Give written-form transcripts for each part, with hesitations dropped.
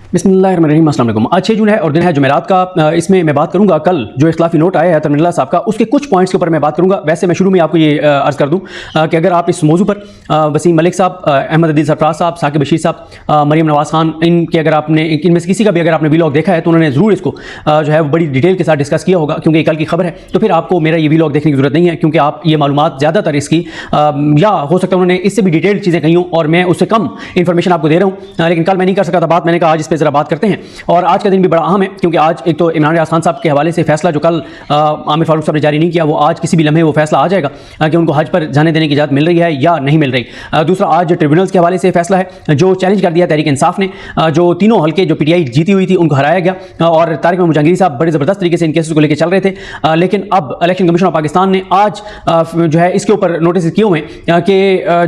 बिस्मिल्लाहिर्रहमानिर्रहीम, अस्सलाम वालेकुम। आज 6 जून है और दिन है जुमेरात का। इसमें मैं बात करूंगा कल जो इख्लाफी नोट आया है अतर मिन्नल्लाह साहब का, उसके कुछ पॉइंट्स के ऊपर मैं बात करूंगा। वैसे मैं शुरू में आपको ये अर्ज़ कर दूं कि अगर आप इस मौजू पर वसीम मलिक साहब, अहमद अदील सरफराज साहब, साकिब बशीर साहब, मरीम नवाज़ खान, इनके अगर आपने इनमें से किसी का भी अगर आपने वीलॉग देखा है तो उन्होंने ज़रूर इसको जो है वो बड़ी डिटेल के साथ डिस्कस किया होगा, क्योंकि कल की खबर है। तो फिर आपको मेरा ये वीलॉग देखने की जरूरत नहीं है, क्योंकि आप ये मालूमात ज़्यादातर इसकी या हो सकता है उन्होंने इससे भी डिटेल चीज़ें कही हों और मैं उससे कम इन्फॉर्मेशन आपको दे रहा हूँ। लेकिन कल मैं नहीं कर सका था बात, मैंने कहा आज इस पर ज़रा बात करते हैं। और आज का दिन भी बड़ा अहम है, क्योंकि आज एक तो इमरान रियाज खान साहब के हवाले से फैसला जो कल आमिर फारूक साहब ने जारी नहीं किया, वो आज किसी भी लम्हे वो फैसला आ जाएगा कि उनको हज पर जाने देने की इजाज़त मिल रही है या नहीं मिल रही। दूसरा, आज ट्रिब्यूनल्स के हवाले से फैसला है जो चैलेंज कर दिया तहरीक इंसाफ ने, जो तीनों हल्के जो पीटीआई जीती हुई थी उनको हराया गया और तारिक महमूद जहांगीरी साहब बड़े ज़बरदस्त तरीके से इन केसेस को लेकर चल रहे थे। लेकिन अब इलेक्शन कमीशन ऑफ पाकिस्तान ने आज जो है इसके ऊपर नोटिस किए हुए हैं कि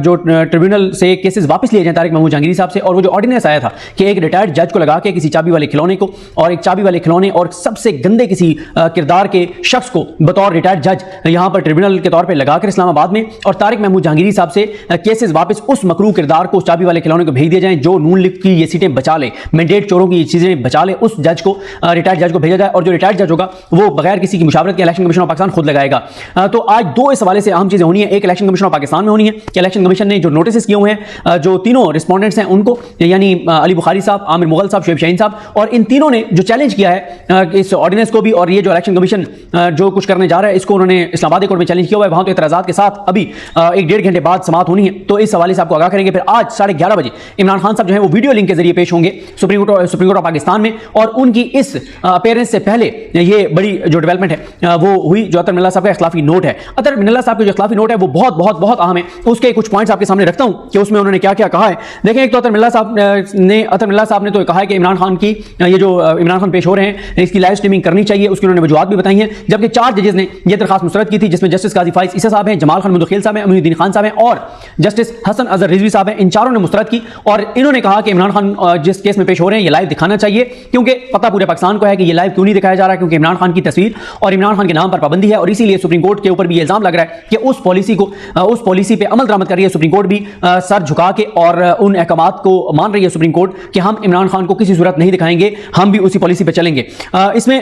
जो ट्रिब्यूनल से केसेस वापस लिए जाएं तारिक महमूद जहांगीरी साहब से। और वो जो ऑर्डिनेंस आया था कि एक रिटायर्ड जज को लगा के किसी चाबी वाले खिलौने को और एक चाबी वाले खिलौने और सबसे गंदे किसी किरदार के शख्स को बतौर रिटायर्ड जज यहां पर ट्रिब्यूनल के तौर पे लगाकर इस्लामाबाद में, और तारिक महमूद जहांगीरी साहब से केसेस वापस उस मकरू किरदार को, चाबी वाले खिलौने को भेज दिए जाएं जो नून लीग की ये सीटें बचा ले, मैंडेट चोरों की ये चीजें बचा ले, उस जज को, रिटायर्ड जज को भेजा जाए। और जो रिटायर्ड जज होगा वो बगैर किसी की मुशावरत के इलेक्शन कमीशन ऑफ पाकिस्तान खुद लगाएगा। तो आज दो इस हवाले से अहम चीजें होनी है। एक इलेक्शन कमीशन ऑफ पाकिस्तान में होनी है कि इलेक्शन कमीशन ने जो नोटिस किए हुए हैं जो तीनों रिस्पोंडेंट्स हैं उनको, यानी अली बुखारी साहब, आमिर मुगल साहब, शुएब शाहीन साहब, और इन तीनों ने जो चैलेंज किया है इस ऑर्डिनेंस को भी, और ये जो इलेक्शन कमीशन जो कुछ करने जा रहा है इसको उन्होंने इस्लामाबाद कोर्ट में चैलेंज किया हुआ है। वहां तो इतराजात के साथ अभी 1-1.5 घंटे बाद समाअत होनी है, तो इस हवाले से आपको आगाह करेंगे। फिर आज 11:30 बजे इमरान खान साहब जो है वो वीडियो लिंक के जरिए पेश होंगे सुप्रीम कोर्ट ऑफ पाकिस्तान में, और उनकी इस अपीयरेंस से पहले ये बड़ी जो डेवलपमेंट है वो हुई जो अतर मिन्नल्लाह साहब का इख्लाफी नोट है। अतर मिन्नल्लाह साहब का जो इख्लाफी नोट है वो बहुत बहुत बहुत अहम है। उसके कुछ पॉइंट्स आपके सामने रखता हूं कि उसमें उन्होंने क्या क्या कहा है। देखें, एक तो अतर मिन्नल्लाह साहब ने तो कहा है कि इमरान खान की ये जो इमरान खान पेश हो रहे हैं इसकी लाइव स्ट्रीमिंग करनी चाहिए, उसकी उन्होंने वजूहात भी बताई हैं। जबकि 4 जजेस ने यह दरखास्त मुस्तरद की थी, जिसमें जस्टिस काजी फाइज ईसा साहब हैं, जमाल खान मुदखिल साहब हैं, अमीनुद्दीन खान साहब हैं और जस्टिस हसन अजहर रिजवी साहब हैं। इन चारों ने मुस्तरद की और इन्होंने कहा कि इमरान खान जिस केस में पेश हो रहे हैं ये लाइव दिखाना चाहिए, क्योंकि पता पूरे पाकिस्तान को है कि ये लाइव क्यों नहीं दिखाया जा रहा है, क्योंकि इमरान खान की तस्वीर और इमरान खान के नाम पर पाबंदी है। और इसीलिए सुप्रीम कोर्ट के ऊपर भी इल्जाम लग रहा है कि उस पॉलिसी पे अमल दरामद कर रही है सुप्रीम कोर्ट भी, सर झुका के, और उन अहकामात को मान रही है सुप्रीम कोर्ट कि हम इमरान खान को किसी सूरत नहीं दिखाएंगे, हम भी उसी पॉलिसी पे चलेंगे। इसमें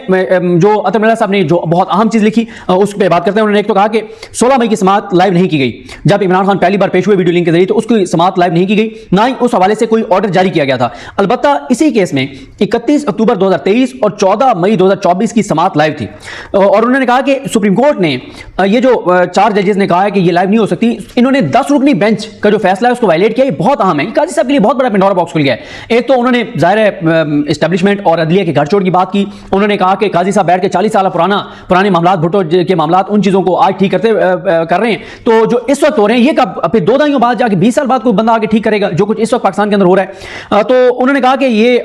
जो अतर मिन्नल्लाह साहब ने जो बहुत अहम चीज लिखी उस पर बात करते हैं। उन्होंने एक तो कहा कि 16 मई की समाअत लाइव नहीं की गई, जब इमरान खान पहली बार पेश हुए वीडियो लिंक के जरिए, तो उसकी समाअत लाइव नहीं की गई, ना ही उस हवाले से कोई ऑर्डर जारी किया गया था। अलबत्ता इसी केस में 31 अक्टूबर 2023 और 14 मई 2024 की समाअत लाइव थी। और उन्होंने कहा कि सुप्रीम कोर्ट ने ये जो 4 जजेस ने कहा है कि ये लाइव नहीं हो सकती, इन्होंने 10 रुकनी बेंच का जो फैसला है उसको वायलेट किया। ये बहुत अहम है, काजी साहब के लिए बहुत बड़ा पेंडोरा बॉक्स खुल गया है। एक तो उन्होंने जाहिर है एस्टेब्लिशमेंट और अदलिया के घर छोड़ की बात की। उन्होंने कहा कि काजी साहब बैठ के 40 साल पुराने मामलात, भुट्टो के मामलात, उन चीजों को आज ठीक कर रहे हैं। तो जो इस वक्त हो रहे हैं ये कब फिर 2 दहाइयों बाद जाके 20 साल बाद कोई बंदा आके ठीक करेगा जो कुछ इस वक्त पाकिस्तान के अंदर हो रहा है। तो उन्होंने कहा कि ये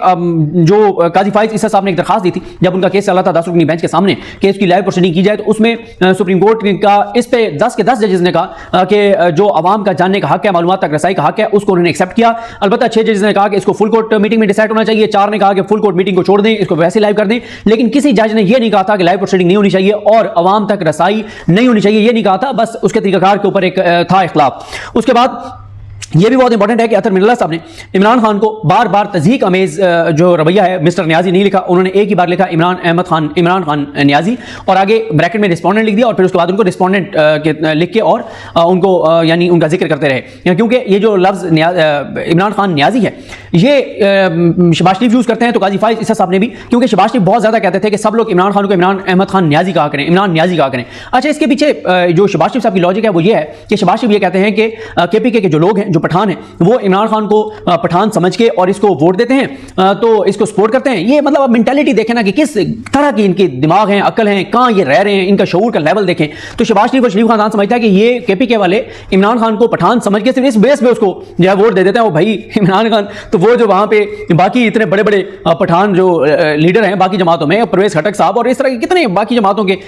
जो काजी फाइज ईसा साहब ने एक दरखास्त दी थी जब उनका केस चल रहा था 10 रुकनी बेंच के सामने कि इसकी लाइव प्रोसीडिंग की जाए, तो उसमें सुप्रीम कोर्ट का इस पे 10 के 10 जजेस ने कहा कि जो आवाम का जानने का हक है, मालूमात तक रसाई का हक है, उसको उन्होंने एक्सेप्ट किया। अलबत्ता 6 जजेस ने कहा कि इसको फुल कोर्ट मीटिंग में डिसाइड होना चाहिए, 4 ने कहा कि फुल कोर्ट मीटिंग को छोड़ दें, इसको वैसे लाइव कर दें। लेकिन किसी जज ने यह नहीं कहा था कि लाइव प्रोसीडिंग नहीं होनी चाहिए और आवाम तक रसाई नहीं होनी चाहिए, यह नहीं कहा था। बस उसके तरीकाकार के ऊपर एक था इख्तिलाफ। उसके बाद यह भी बहुत इंपॉर्टेंट है कि अतर मिन्नल्लाह साहब ने इमरान खान को बार बार तज़हीक अमेज जो रवैया है, मिस्टर न्याजी नहीं लिखा, उन्होंने एक ही बार लिखा इमरान खान न्याजी, और आगे ब्रैकेट में रिस्पोंडेंट लिख दिया, और फिर उसके बाद उनको रिस्पोंडेंट लिख के और उनको यानी उनका जिक्र करते रहे, क्योंकि ये जो लफ्ज़ इमरान खान न्याजी है ये शहबाज शरीफ यूज़ करते हैं, तो काजी फाइज ईसा साहब ने भी, क्योंकि शहबाज शरीफ बहुत ज़्यादा कहते थे कि सब लोग इमरान खान को इमरान अहमद खान न्याजी कहा करें, इमरान न्याजी कहा करें। अच्छा, इसके पीछे जो शहबाज शरीफ साहब की लॉजिक है वो ये है कि शहबाज शरीफ ये कहते हैं कि KPK के जो लोग हैं, जो पठान है, वो इमरान खान को पठान समझ के और इसको वोट देते हैं, तो इसको सपोर्ट करते हैं। ये मतलब अब मेंटालिटी देखें ना कि किस तरह की इनके दिमाग हैं, अकल हैं, कहाँ ये रह रहे हैं, इनका शऊर का लेवल देखें। तो शहबाज शरीफ और शरीफ खान समझता है कि ये KPK वाले इमरान खान को पठान समझ के सिर्फ इस बेस पे उसको जो है वोट दे देते हैं। वो भाई इमरान खान तो वो जो वहां पे बाकी इतने बड़े बड़े पठान जो लीडर हैं बाकी जमातों में, परवेज खटक साहब और इस तरह के कितने बाकी जमातों के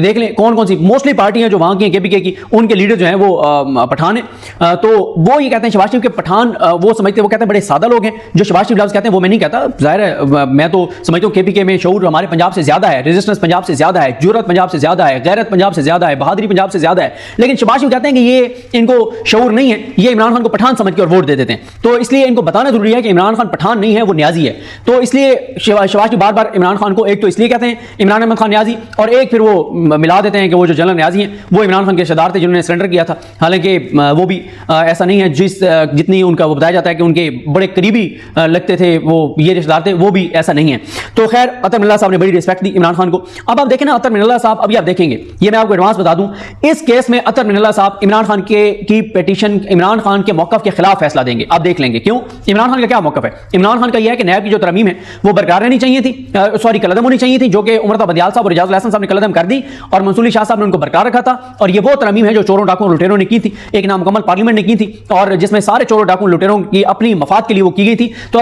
देख लें कौन कौन सी मोस्टली पार्टियां जो वहां की KPK की, उनके लीडर जो हैं वो पठान है। तो वो ये कहते हैं शहबाज शरीफ के पठान वो समझते हैं, वो कहते हैं बड़े सादा लोग हैं जो शहबाज शरीफ लफ्ज़ कहते हैं, वो मैं नहीं कहता, जाहिर है मैं तो समझता हूँ केपीके में शऊर हमारे पंजाब से ज्यादा है, रेजिस्टेंस पंजाब से ज्यादा है, जुर्रत पंजाब से ज्यादा है, गैरत पंजाब से ज्यादा है, बहादुरी पंजाब से ज्यादा है, लेकिन शहबाज शरीफ कहते हैं कि ये इनको शऊर नहीं है, ये इमरान खान को पठान समझ के और वोट दे देते हैं। तो इसलिए इनको बताना जरूरी है कि इमरान खान पठान नहीं है, वो न्याजी है। तो इसलिए शहबाज शरीफ बार बार इमरान खान को एक तो इसलिए कहते हैं इमरान अहमद खान न्याजी, और एक फिर वो मिला देते हैं कि वो जो जनरल न्याजी हैं वो इमरान खान के रिश्तेदार थे जिन्होंने सरेंडर किया था। हालांकि वो भी ऐसा नहीं है जितनी उनका वो बताया जाता है कि उनके बड़े करीबी लगते थे वो ये रिश्तेदार थे, वो भी ऐसा नहीं है। तो खैर अतर मिनल्ला साहब ने बड़ी रिस्पेक्ट दी इमरान खान को। अब आप देखें ना अतर मिनल्ला साहब, अभी आप देखेंगे, ये मैं आपको एडवांस बता दूं, इस केस में अतर मिनल्ला साहब इमरान खान की पिटीशन, इमरान खान के मौकफ के खिलाफ फैसला देंगे। आप देख लेंगे क्यों। इमरान खान का क्या मौकफ है? इमरान खान का यह है कि नैब की जो तरमीम है वो बरकरार रहनी चाहिए थी, सॉरी कलअदम होनी चाहिए थी, जो कि उमर बदियाल साहब और इजाजुल हसन साहब ने कलअदम कर दी और मंसूर अली शाह साहब ने उनको बरकरार रखा था। और ये वो तरमीम है जो चोरों डाकुओं लुटेरों ने की थी, एक नामुकम्मल पार्लियामेंट ने की थी, और जिसमें सारे चोरों डाकुओं लुटेरों की अपनी मफाद के लिए वो की गई थी। तो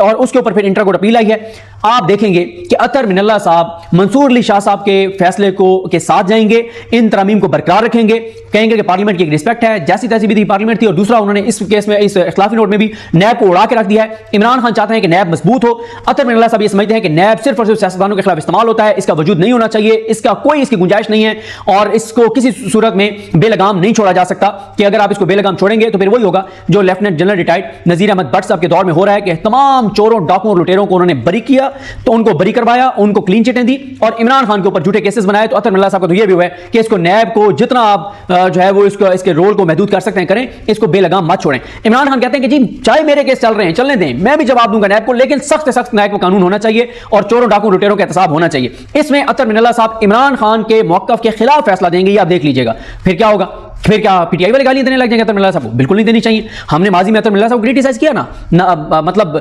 और उसके ऊपर फिर इंटर कोर्ट अपील आई है। आप देखेंगे कि अतर मिनल्ला साहब मंसूर अली शाह साहब के फैसले के साथ जाएंगे, इन तरमीम को बरकरार रखेंगे, कहेंगे कि पार्लियामेंट की एक रिस्पेक्ट है, जैसी तैसी भी थी पार्लियामेंट थी। और दूसरा उन्होंने इस केस में, इस इख्तिलाफी नोट में भी नैब को उड़ा के रख दिया है। इमरान खान चाहते हैं कि नैब मजबूत हो, अतर मिनल्ला साहब ये समझते हैं कि नैब सिर्फ और सिर्फ सियासतदानों के खिलाफ इस्तेमाल होता है, इसका वजूद नहीं होना चाहिए, इसका कोई इसकी गुंजाइश नहीं है, और इसको किसी सूरत में बेलगाम नहीं छोड़ा जा सकता कि अगर आप इसको बेलगाम छोड़ेंगे तो फिर वही होगा जो lieutenant general retired Nazir Ahmad Bhatt साहब के दौर में हो रहा है कि तमाम चोरों डाकुओं लुटेरों को उन्होंने बरी किया, तो उनको बरी करवाया, उनको क्लीन चिटें दी और इमरान खान के ऊपर झूठे केसेस बनाए। तो अतर मिनल्ला साहब का तो यह भी हुआ है कि इसको नैब को जितना आप जो है वो इसके रोल को महदूद कर सकते हैं करें, इसको बेलगाम मत छोड़ें। इमरान खान कहते हैं कि जी चाहे मेरे केस चल रहे हैं चलने दें, मैं भी जवाब दूंगा नैब को, लेकिन सख्त से सख्त नैब को कानून होना चाहिए और चोरों डाकुओं लुटेरों का एहतसाब होना चाहिए। इसमें अतर मिनल्ला साहब इमरान खान के मौकफ के खिलाफ फैसला देंगे, ये आप देख लीजिएगा। फिर क्या होगा? फिर क्या पीटीआई वाले गालियां देने लग जाएंगे अतर मिनल्ला साहब को? बिल्कुल नहीं देनी चाहिए। हमने माजी में अतर मिनल्ला साहब को क्रिटिसाइज किया ना, मतलब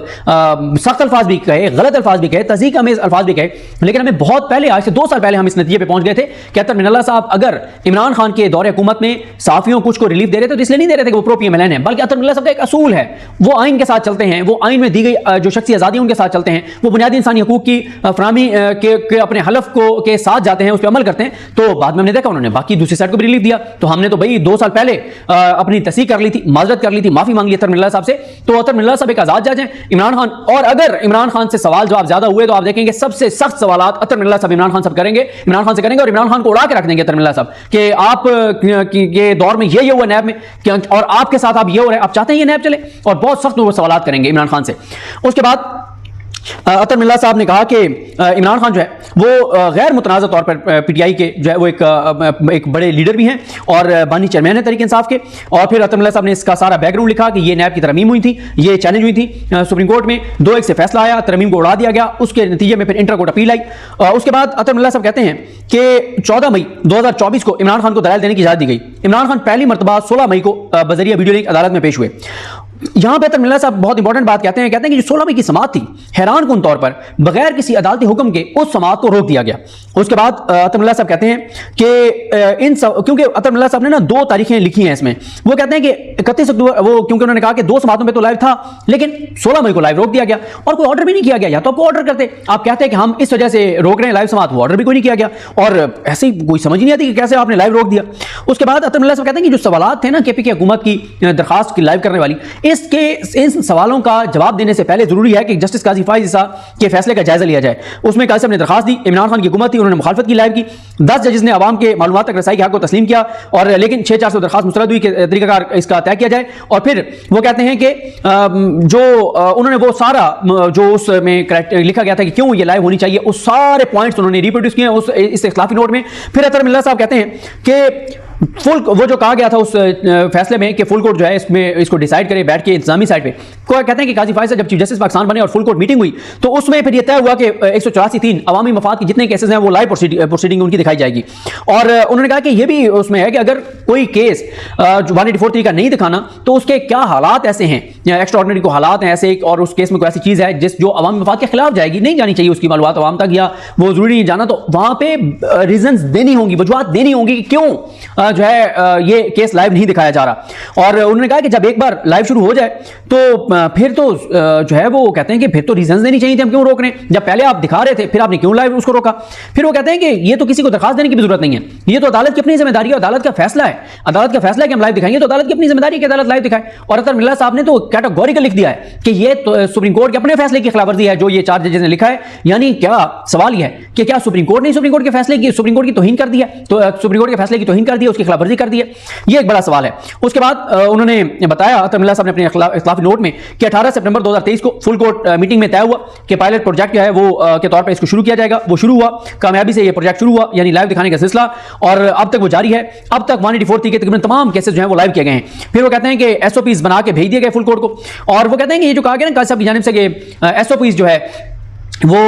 सख्त अल्फाज भी कहे, गलत अल्फाज भी कहे, तज़ीक अमेज अल्फाज भी कहे, लेकिन हमें बहुत पहले, आज से 2 साल पहले हम इस नतीजे पे पहुंच गए थे कि अतर मिनल्ला साहब अगर इमरान खान के दौरे हुकूमत में साफियों कुछ को रिलीफ दे रहे थे तो इसलिए नहीं दे रहे थे कि वो प्रो पीएमएलएन है, बल्कि अतर मिनल्ला साहब का एक असूल है, वो आइन के साथ चलते हैं, वो आइन में दी गई जो शख्सी आज़ादी उनके साथ चलते हैं, वो बुनियादी इंसानी हकूक की फराहमी के अपने हलफ के साथ जाते हैं, उस पर अमल करते हैं। तो बाद में हमने देखा उन्होंने बाकी दूसरी साइड को भी रिलीफ दिया, तो हमने तो भाई 2 साल पहले अपनी तस्दीक कर ली थी, माजरत कर ली थी, माफी मांग ली अतर मिनल्ला साहब से। तो अतर मिनल्ला साहब एक आजाद जज हैं, इमरान खान, और अगर इमरान खान से सवाल जवाब ज्यादा हुए तो आप देखेंगे सबसे सख्त सवालात अतर मिनल्ला साहब इमरान खान साहब करेंगे, इमरान खान से करेंगे, और इमरान खान को उड़ा के रख देंगे अतर मिनल्ला साहब कि आप के दौर में ये हुआ नैब में, और आपके साथ आप ये हो रहे हैं, आप चाहते हैं ये नैब चले, और बहुत सख्त वो सवालात करेंगे इमरान खान से। उसके बाद अतर मिनल्ला साहब ने कहा कि इमरान खान जो है वो गैर मुतनाज़ तौर पर पीटीआई के जो है वो एक बड़े लीडर भी हैं और बानी चेयरमैन है तहरीक इंसाफ के। और फिर अतर मिनल्ला साहब ने इसका सारा बैकग्राउंड लिखा कि ये नैब की तरमीम हुई थी, ये चैलेंज हुई थी सुप्रीम कोर्ट में, 2-1 से फैसला आया, तरमीम को उड़ा दिया गया, उसके नतीजे में फिर इंटर कोर्ट अपील आई। उसके बाद अतर मिनल्ला साहब कहते हैं कि 14 मई 2024 को इमरान खान को दलाइल देने की इजाजत दी गई। इमरान खान पहली मरतबा 16 मई को बजरिया वीडियो लिंक अदालत में पेश हुए। यहां पर अतर मिनल्ला साहब बहुत इंपॉर्टेंट बात कहते हैं कि जो 16 मई की समाअत थी, हैरान कुन तौर पर बगैर किसी अदालती हुक्म के उस समाअत को रोक दिया गया। उसके बाद अतर मिनल्ला साहब कहते हैं कि क्योंकि अतर मिनल्ला साहब ने ना 2 तारीखें लिखी हैं इसमें, वो कहते हैं कि 31 अक्टूबर, वो क्योंकि उन्होंने कहा कि 2 समाअतों पे तो लाइव था, लेकिन 16 मई को लाइव रोक दिया गया और कोई ऑर्डर भी नहीं किया गया। या तो आपको ऑर्डर करते, आप कहते हैं कि हम इस वजह से रोक रहे हैं लाइव समाअत, वो ऑर्डर भी कोई नहीं किया गया, और ऐसी कोई समझ नहीं आती कि कैसे आपने लाइव रोक दिया। उसके बाद अतर मिनल्ला साहब कहते हैं कि जो सवालात थे ना केपीके हुकूमत की दरखास्त की लाइव करने वाली, इन सवालों का जवाब देने से पहले जरूरी है कि जस्टिस काजी फाइज ईसा के फैसले का जायजा लिया जाए। उसमें काजी साहब ने दरखास्त दी, इमरान खान की हुकूमत थी, उन्होंने मुखालफत की लाइव की, 10 जजेस ने आवाम के मालूमात तक रसाई के हक को तस्लीम किया, और लेकिन 6-400 दरखास्त मुस्तरद हुई कि तरीकाकार इसका तय किया जाए। और फिर वो कहते हैं कि जो उन्होंने वो सारा जो उसमें लिखा गया था कि क्यों ये लाइव होनी चाहिए, उस सारे पॉइंट्स उन्होंने रिप्रोड्यूस किए उस इस इख्तिलाफी नोट में। फिर अतर मिनल्ला साहब कहते हैं कि फुल वो जो कहा गया था उस फैसले में कि फुल कोर्ट जो है इसमें इसको डिसाइड करे बैठ के इंतजामी साइड पे, कहते हैं कि काजी फाइज जब चीफ जस्टिस पाकिस्तान बने और फुल कोर्ट मीटिंग हुई तो उसमें फिर ये तय हुआ कि 184(3) अवामी मफाद की जितने केसेस हैं वो लाइव प्रोसीडिंग उनकी दिखाई जाएगी। और उन्होंने कहा कि ये भी उसमें है कि अगर कोई केस 184(3) का नहीं दिखाना तो उसके क्या हालात ऐसे हैं, एक्स्ट्राऑर्डिनरी को हालात हैं ऐसे, और उस केस में कोई ऐसी चीज़ है जो अवामी मफाद के खिलाफ जाएगी, नहीं जानी चाहिए उसकी मालूमात अवाम तक, या वो जरूरी नहीं जाना, तो वहाँ पे रीजन देनी होंगी, वजूहत देनी होंगी कि क्यों जो है ये केस लाइव नहीं दिखाया जा रहा। और उन्होंने कहा कि जब एक बार लाइव शुरू हो जाए तो फिर तो जो है वो कहते हैं कि फिर तो रीजंस देनी चाहिए थे, हम क्यों रोक रहे हैं, जब पहले आप दिखा रहे थे फिर आपने क्यों लाइव उसको रोका। फिर वो कहते हैं कि ये तो किसी को दरखास्त देने की भी जरूरत नहीं है, ये तो अदालत की अपनी जिम्मेदारी है, अदालत का फैसला है, अदालत का फैसला है कि हम लाइव दिखाएंगे, तो अदालत की अपनी जिम्मेदारी है कि अदालत लाइव दिखाए। और अतर मिल्ला साहब ने तो कैटेगोरिकल लिख दिया है कि ये तो सुप्रीम कोर्ट के अपने फैसले की खिलाफवर्जी है जो ये 4 जजेस ने लिखा है। यानी क्या सवाल यह है कि क्या सुप्रीम कोर्ट ने सुप्रीम कोर्ट के फैसले की, सुप्रीम कोर्ट की तौहीन कर दी है, तो सुप्रीम कोर्ट के फैसले की तौहीन कर दी है, उसकी खिलाफवर्जी कर दी है, ये एक बड़ा सवाल है। उसके बाद उन्होंने बताया अतर मिल्ला साहब ने अपने इख्तिलाफी नोट में कि 18 सितंबर 2023 को फुल कोर्ट मीटिंग में तय हुआ कि पायलट प्रोजेक्ट जो है वो के तौर पर इसको शुरू किया जाएगा। वो शुरू हुआ, कामयाबी से ये प्रोजेक्ट शुरू हुआ, यानी लाइव दिखाने का सिलसिला, और अब तक वो जारी है। अब तक 184 के तकरीबन तमाम केसेस जो है वो लाइव किए गए हैं। फिर वो कहते हैं कि एसओपीज बना के भेज दिए गए फुल कोर्ट को, और वो कहते हैं कि ये जो कहा गया ना काजी साहब की जानिब से कि एसओपीज जो है वो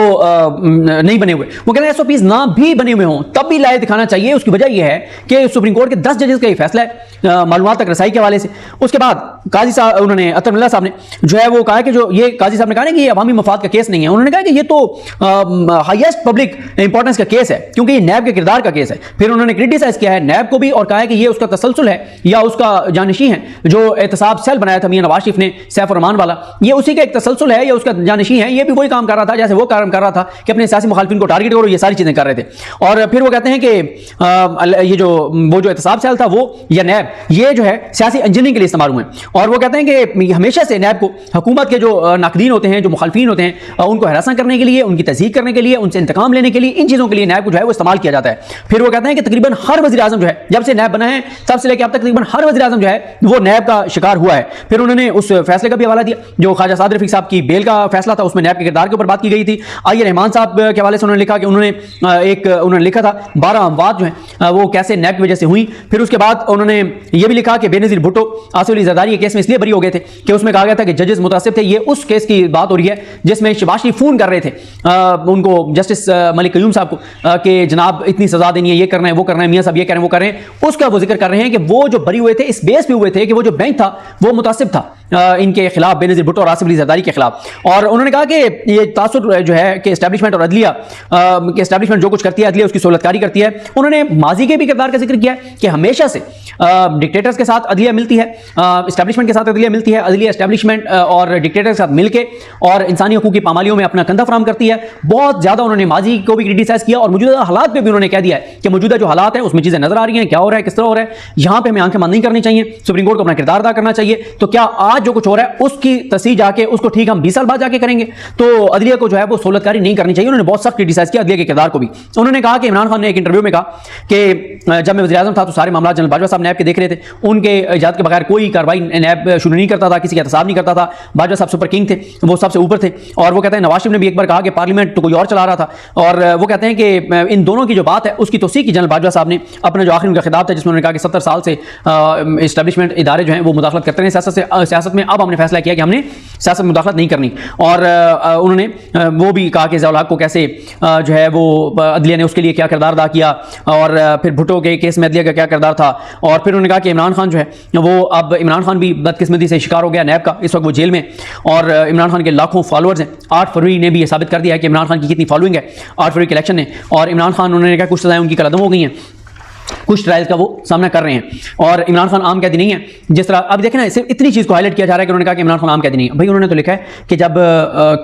नहीं बने हुए, वो कहते हैं एसओपीज ना भी बने हुए हों तब भी लाइव दिखाना चाहिए। उसकी वजह यह है कि सुप्रीम कोर्ट के 10 जजेस का ये फैसला है मालूमात तक रसाई के हवाले से। उसके बाद काजी साहब उन्होंने अतर मिल्ला साहब ने जो है वो कहा कि जो ये काजी साहब ने कहा ना कि ये अवामी मफाद का केस नहीं है, उन्होंने कहा कि ये तो हाईएस्ट पब्लिक इंपॉर्टेंस का केस है क्योंकि ये नैब के किरदार का केस है। फिर उन्होंने क्रिटिसाइज किया है नैब को भी और कहा है कि ये उसका तसलसल है या उसका जानशी है जो एहतसाब सेल बनाया था मियां नवाज शरीफ ने सैफ रहमान वाला, ये उसी का एक तसलसल है या उसका जानशी है। ये भी वही काम कर रहा था जैसे वो काम कर रहा था कि अपने सियासी मुखालिफिन को टारगेट करो, ये सारी चीजें कर रहे थे। और फिर वो कहते हैं कि ये जो एहतसाब सेल था वो या नैब ये जो है सियासी इंजीनियरिंग के लिए इस्तेमाल हुए। और वो कहते हैं कि हमेशा से नैब को हुकूमत के जो नाकदीन होते हैं, जो मुखालिफिन होते हैं, उनको हरासा करने के लिए, उनकी तज़हीक करने के लिए, उनसे इंतकाम लेने के लिए, इन चीज़ों के लिए नैब को जो है वो इस्तेमाल किया जाता है। फिर वो कहते हैं कि तकरीबन हर वज़ीर आज़म जो है जब से नैब बना है तब से लेकर अब तक तकरीबन हर वज़ीर आज़म जो है वो नैब का शिकार हुआ है। फिर उन्होंने उस फैसले का भी हवाला दिया जो ख्वाजा साद रफीक साहब की बेल का फैसला था, उसमें नैब के किरदार के ऊपर बात की गई थी। आइए रहमान साहब के हवाले से उन्होंने लिखा कि उन्होंने लिखा था 12 अमवात जो है वो कैसे नैब की वजह से हुई। फिर उसके बाद उन्होंने ये भी लिखा कि बेनज़ीर भुट्टो आसिफ अली ज़रदारी के केस में इसलिए बरी हो गए थे कि उसमें कहा गया था कि जजेस मुतासिब थे। ये उस केस की बात हो रही है जिसमें शहबाज शरीफ फोन कर रहे थे उनको, जस्टिस मलिक क़य्यूम साहब को कि जनाब इतनी सजा देनी है, ये करना है, वो करना है, मियां साहब ये कह रहे हैं, वो कर रहे हैं। उसका वो जिक्र कर रहे हैं कि वो जो बरी हुए थे इस बेस पे हुए थे कि वो जो बैंक था वो मुतासिब था इनके खिलाफ, बेनज़ीर भुट्टो और आसिफ अली ज़रदारी के खिलाफ। और उन्होंने कहा कि ये तासुर जो है कि एस्टैब्लिशमेंट और अदलिया कि एस्टैब्लिशमेंट जो कुछ करती है अदलिया उसकी सहूलतकारी करती है। उन्होंने माजी के भी किरदार का जिक्र किया कि हमेशा से डिक्टेटर्स के साथ अदलिया मिलती है, एस्टैब्लिशमेंट के साथ अदलिया मिलती है, अदलिया एस्टैब्लिशमेंट और डिक्टेटर के साथ मिलकर और इंसानी हकूक़ की पामालियों में अपना कंधा फराम करती है। बहुत ज़्यादा उन्होंने माजी को भी क्रिटिसाइज किया और मौजूदा हालात पर भी उन्होंने कह दिया है कि मौजूदा जो हालात है उसमें चीज़ें नजर आ रही हैं, क्या हो रहा है, किस तरह हो रहा है, यहाँ पर हमें आंखें बंद नहीं करनी चाहिए, सुप्रीम कोर्ट को अपना किरदार अदा करना चाहिए। तो क्या आज जो कुछ हो रहा है उसकी तस्दीक जाके उसको ठीक हम 20 साल बाद जाके करेंगे, तो अदलिया को जो है वो सहूलतकारी नहीं करनी चाहिए। उन्होंने बहुत सख्त क्रिटिसाइज किया अदलिया के किरदार को भी। उन्होंने कहा कि इमरान खान ने एक इंटरव्यू में कहा कि जब मैं वज़ीर-ए-आज़म था तो सारे मामला जनरल बाजवा साहब नैब के देख रहे थे, उनके इजाज़त के बगैर कोई कार्रवाई नैब शुरू नहीं करता था, किसी का एहतसाब नहीं करता था, बाजवा साहब सुपर किंग थे, वो सबसे ऊपर थे। और वो कहते हैं नवाज शरीफ ने भी एक बार कहा कि पार्लियामेंट तो कोई और चला रहा था। और वो कहते हैं कि इन दोनों की जो बात है उसकी तौसीक की जनरल बाजवा साहब ने अपना जो आखिरी उनका खिताब था जिसमें उन्होंने कहा कि 70 साल से एस्टैब्लिशमेंट इदारे जो हैं वो मुदाखलत करते हैं सियासत में, अब हमने फैसला किया कि हमने सियासत में मुदाखलत नहीं करनी। और उन्होंने वो भी कहा कि ज़िया उल हक को कैसे जो है वो अदलिया ने उसके लिए क्या किरदार अदा किया, और फिर भुट्टो के केस में अदलिया का क्या किरदार था। और फिर उन्होंने कहा कि इमरान खान जो है वो अब इमरान खान भी बदकिस्मती से शिकार हो गया नैब का, इस वक्त वो जेल में, और इमरान खान के लाखों फॉलोअर्स हैं। 8 फरवरी ने भी ये साबित कर दिया है कि इमरान खान की कितनी फॉलोइंग है 8 फरवरी के इलेक्शन ने। और इमरान खान उन्होंने कहा कुछ सजाएं उनकी कलदम हो गई हैं, कुछ ट्रायल्स का वो सामना कर रहे हैं। और इमरान खान आम कैदी नहीं है, जिस तरह अब देखें ना सिर्फ इतनी चीज़ को हाईलाइट किया जा रहा है कि उन्होंने कहा कि इमरान खान आम कैदी नहीं है। भाई उन्होंने तो लिखा है कि जब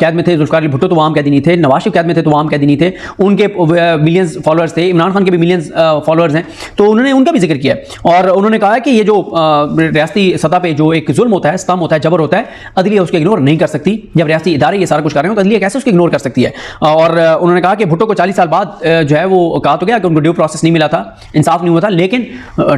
कैद में थे जुल्फ़िकार अली भुट्टो तो वो आम कैदी नहीं थे, नवाज शरीफ कैद में थे तो वो आम कैदी नहीं थे, उनके मिलियंस फॉलोअर्स थे, इमरान खान के भी मिलियंस फॉलोअर्स हैं, तो उन्होंने उनका भी जिक्र किया। और उन्होंने कहा कि ये जो रियासती सतह पर जो एक जुल्म होता है, सितम होता है, जबर होता है, अदलिया उसको इग्नोर नहीं कर सकती। जब रियासती इदारे ये सारा कुछ कर रहे हो तो अदलिया कैसे उसको इग्नोर कर सकती है। और उन्होंने कहा कि भुट्टो को 40 साल बाद जो है वो कहा तो गया कि उनको ड्यू प्रोसेस नहीं मिला था, इंसाफ नहीं हुआ था, लेकिन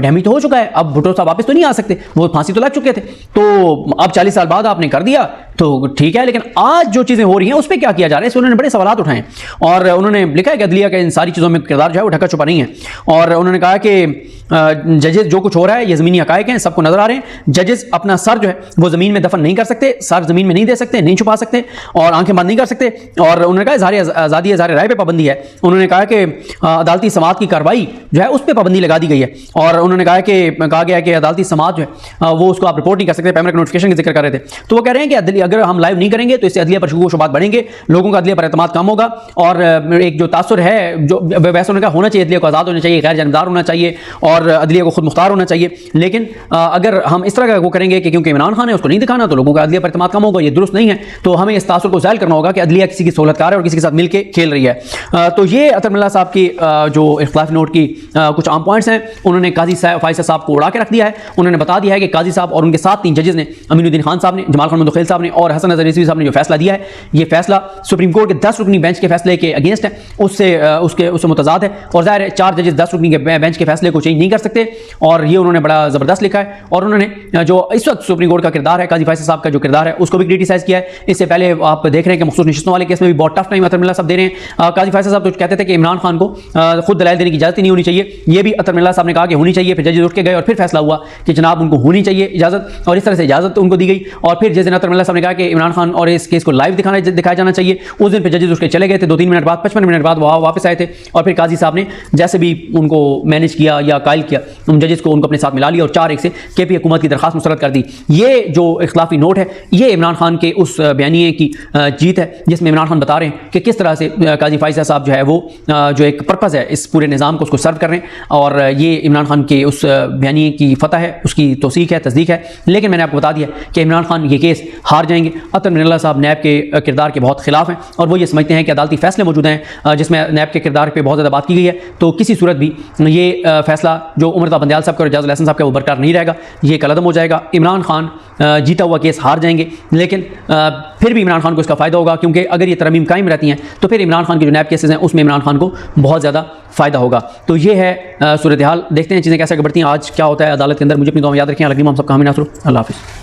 डैमेज तो हो चुका है। अब भुट्टो साहब वापस तो नहीं आ सकते, वो फांसी तो लग चुके थे, तो अब 40 साल बाद आपने कर दिया तो ठीक है, लेकिन आज जो चीजें हो रही हैं उस पर क्या किया जा रहा है, इससे उन्होंने बड़े सवाल उठाए। और उन्होंने लिखा है कि अदलिया के इन सारी चीज़ों में किरदार जो है वो ढका छुपा नहीं है। और उन्होंने कहा कि जजेस जो कुछ हो रहा है ये ज़मीनी हक़ाइक़ हैं, सबको नजर आ रहे हैं। जजेस अपना सर जो है वो ज़मीन में दफन नहीं कर सकते, सर ज़मीन में नहीं दे सकते, नहीं छुपा सकते और आंखें बंद नहीं कर सकते। और उन्होंने कहा इज़हार आज़ादी इज़हार राय पे पाबंदी है। उन्होंने कहा कि अदालती समाअत की कार्रवाई जो है उस पर पाबंदी लगा दी गई है। और उन्होंने कहा कि कहा गया है कि अदालती समाअत जो है वो उसको आप रिपोर्ट नहीं कर सकते, पैमरा के नोटिफिकेशन का जिक्र कर रहे थे। तो वो कह रहे हैं कि अगर हम लाइव नहीं करेंगे तो इससे अदलिया पर शुबूह व शुबहात बढ़ेंगे, लोगों का अदलिया पर एतमाद कम होगा और एक जो तासुर है जो वैसे उनका होना चाहिए, अदलिया को आज़ाद होना चाहिए, गैर जानबदार होना चाहिए और अदलिया को खुद मुख्तार होना चाहिए। लेकिन अगर हम इस तरह का वो करेंगे कि क्योंकि इमरान खान है उसको नहीं दिखाना तो लोगों का अदलिया पर एतमाद कम होगा, ये दुरुस्त नहीं है। तो हमें इस तासुर को ज़ाहिर करना होगा कि अदलिया किसी की सहूलतकार है और किसी के साथ मिलकर खेल रही है। तो ये अतर मिल्ला साहब की जो इख्तिलाफी नोट की कुछ आम पॉइंट्स हैं, उन्होंने काजी फाइज़ साहब को उड़ा के रख दिया है। उन्होंने बता दिया है कि काजी साहब और उनके साथ 3 जजेस ने, अमीनुद्दीन खान साहब ने, जमाल खान मुंदखिल साहब ने और हसन नज़र रिजवी साहब ने जो फैसला दिया है, ये फैसला सुप्रीम कोर्ट के 10 रुकनी बेंच के फैसले के अगेंस्ट है, उससे मुतजाद है। और ज़ाहिर है 4 जजेस 10 रुकनी के बेंच के फैसले को चेंज नहीं कर सकते और ये उन्होंने बड़ा ज़बरदस्त लिखा है। और उन्होंने जो इस वक्त सुप्रीम कोर्ट का किरदार है, काजी फाइज़ साहब का जो किरदार है उसको भी क्रिटिसाइज़ किया है। इससे पहले आप देख रहे हैं कि मखसूस नशिस्तों वाले केस में भी बहुत टफ टाइम अतर मिल्ला साहब दे रहे हैं। काजी फाइज़ साहब तो कहते थे कि इमरान खान को खुद दलाइल देने की इजाज़त ही नहीं होनी चाहिए, ये भी अतर मिल्ला साहब ने कहा कि होनी चाहिए। फिर जजेस उठ के गए और फिर फैसला हुआ कि जनाब उनको होनी चाहिए इजाज़त, और इस तरह से इजाज़त उनको दी गई। और फिर जज अतर मिल्ला साहब ने कहा कि इमरान खान और इस केस को लाइव दिखाया जाना चाहिए। उस दिन फिर जजेस उसके चले गए थे, 2-3 मिनट बाद, 55 मिनट बाद वहाँ वापस आए थे और फिर काजी साहब ने जैसे भी उनको मैनेज किया या कायल किया, उन जजेस को उनको अपने साथ मिला लिया और 4-1 से KP हुकूमत की दरखास्त मुस्तरद कर दी। ये जो इख्तिलाफी नोट है ये इमरान खान के उस बयानिए की जीत है जिसमें इमरान खान बता रहे हैं कि किस तरह से काजी फाइज़ साहब जो है वो जो एक पर्पज़ है इस पूरे निज़ाम को उसको सर्व कर रहे हैं। और ये इमरान खान के उस बयानिए की फतह है, उसकी तौसीक है, तस्दीक है। लेकिन मैंने आपको बता दिया कि इमरान खान ये केस हार जाएंगे। अतर मिल्ला साहब नैब के किरदार के बहुत खिलाफ हैं और वो ये समझते हैं कि अदालती फैसले मौजूद हैं जिसमें नैब के किरदार पर बहुत ज़्यादा बात की गई है, तो किसी सूरत भी ये फैसला जो उमर बंदयाल साहब का और एजाज़ उल हसन साहब का वो बरकरार नहीं रहेगा, ये कलअदम हो जाएगा। इमरान खान जीता हुआ केस हार जाएंगे, लेकिन फिर भी इमरान खान को इसका फ़ायदा होगा क्योंकि अगर ये तरमीम कायम रहती हैं तो फिर इमरान खान के जो नैब केसेस हैं उसमें इमरान खान को बहुत ज़्यादा फ़ायदा होगा। तो ये है सूरत हाल, देखते हैं चीज़ें कैसे बढ़ती हैं, आज क्या होता है अदालत के अंदर। मुझे अपनी दुआ में याद रखें। अलग इमाम साहब का हमें नासर, अल्लाह हाफ़िज़।